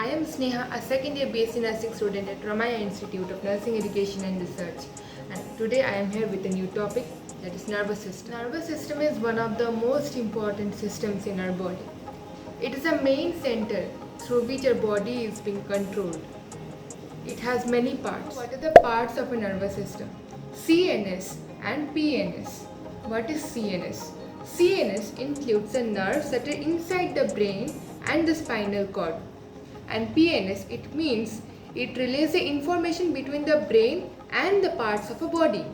I am Sneha, a second year BSc Nursing student at Ramaya Institute of Nursing Education and Research. And today I am here with a new topic, that is nervous system. Nervous system is one of the most important systems in our body. It is a main center through which our body is being controlled. It has many parts. What are the parts of a nervous system? CNS and PNS. What is CNS? CNS includes the nerves that are inside the brain and the spinal cord. And PNS, it means it relays the information between the brain and the parts of a body.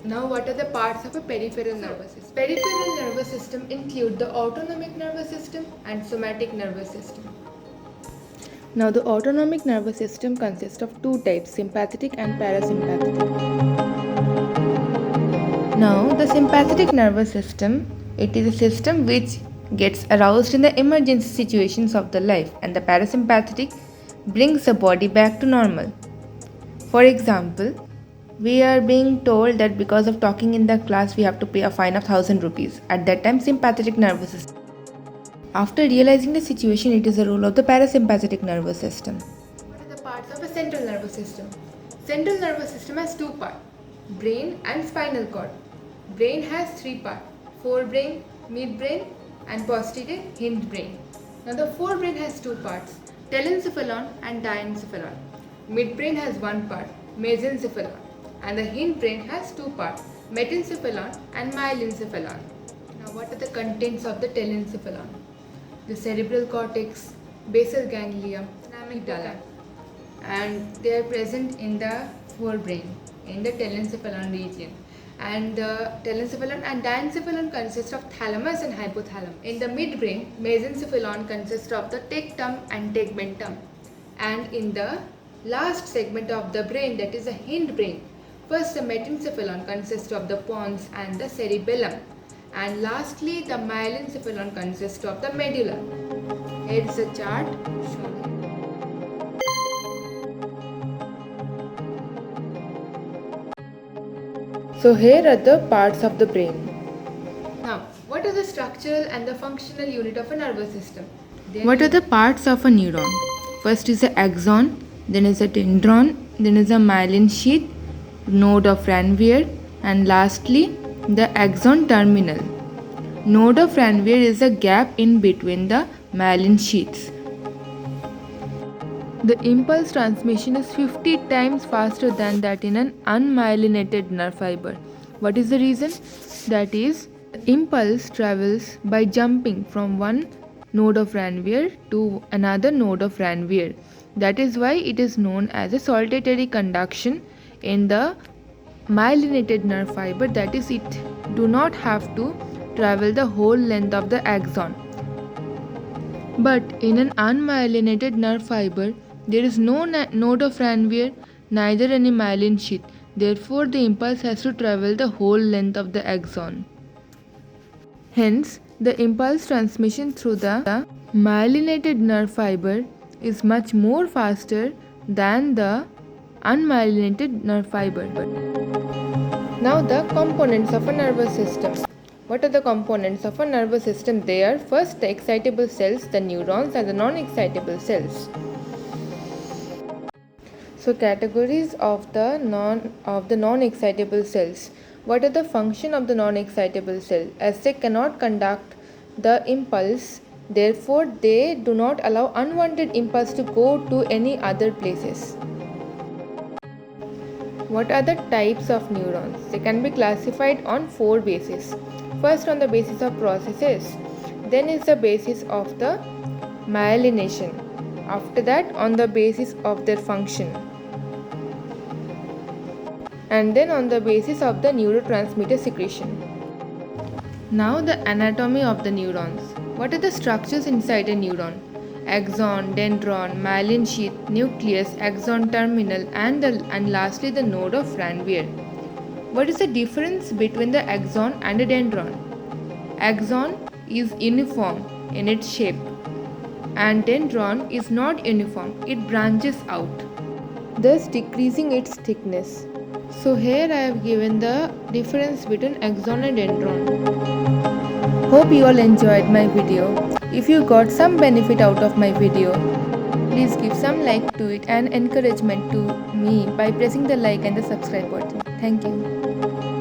Now, what are the parts of a peripheral nervous system? Peripheral nervous system include the autonomic nervous system and somatic nervous system. Now, the autonomic nervous system consists of two types, sympathetic and parasympathetic. Now, the sympathetic nervous system, it is a system which gets aroused in the emergency situations of the life, and the parasympathetic brings the body back to normal. For example, we are being told that because of talking in the class we have to pay a fine of 1000 rupees. At that time, sympathetic nervous system. After realizing the situation, it is the role of the parasympathetic nervous system. What are the parts of a central nervous system? Central nervous system has two parts, brain and spinal cord. Brain has three parts, forebrain, midbrain and posterior hindbrain. Now the forebrain has two parts, telencephalon and diencephalon. Midbrain has one part, mesencephalon, and the hindbrain has two parts, metencephalon and myelencephalon. Now what are the contents of the telencephalon? The cerebral cortex, basal ganglia, and amygdala, and they are present in the forebrain, in the telencephalon region. And the telencephalon and diencephalon consist of thalamus and hypothalamus. In the midbrain, mesencephalon consists of the tectum and tegmentum. And in the last segment of the brain, that is the hindbrain, first the metencephalon consists of the pons and the cerebellum. And lastly, the myelencephalon consists of the medulla. Here is a chart shown here. So here are the parts of the brain. Now, what are the structural and the functional unit of a nervous system? What are the parts of a neuron? First is the axon, then is a dendron, then is a myelin sheath, node of Ranvier, and lastly the axon terminal. Node of Ranvier is a gap in between the myelin sheaths. The impulse transmission is 50 times faster than that in an unmyelinated nerve fiber. What is the reason? That is, the impulse travels by jumping from one node of Ranvier to another node of Ranvier. That is why it is known as a saltatory conduction in the myelinated nerve fiber. That is, it do not have to travel the whole length of the axon. But in an unmyelinated nerve fiber, there is no node of Ranvier, neither any myelin sheath. Therefore, the impulse has to travel the whole length of the axon. Hence, the impulse transmission through the myelinated nerve fiber is much more faster than the unmyelinated nerve fiber. Now, the components of a nervous system. What are the components of a nervous system? They are first the excitable cells, the neurons, and the non-excitable cells. So categories of the non-excitable cells. What are the function of the non-excitable cell? As they cannot conduct the impulse, therefore they do not allow unwanted impulse to go to any other places. What are the types of neurons? They can be classified on four bases. First, on the basis of processes, then is the basis of the myelination. After that, on the basis of their function, and then on the basis of the neurotransmitter secretion. Now the anatomy of the neurons. What are the structures inside a neuron? Axon, dendron, myelin sheath, nucleus, axon terminal, and lastly the node of Ranvier. What is the difference between the axon and a dendron? Axon is uniform in its shape, and dendron is not uniform, it branches out, thus decreasing its thickness. So here I have given the difference between axon and dendron. Hope you all enjoyed my video. If you got some benefit out of my video, please give some like to it and encouragement to me by pressing the like and the subscribe button. Thank you.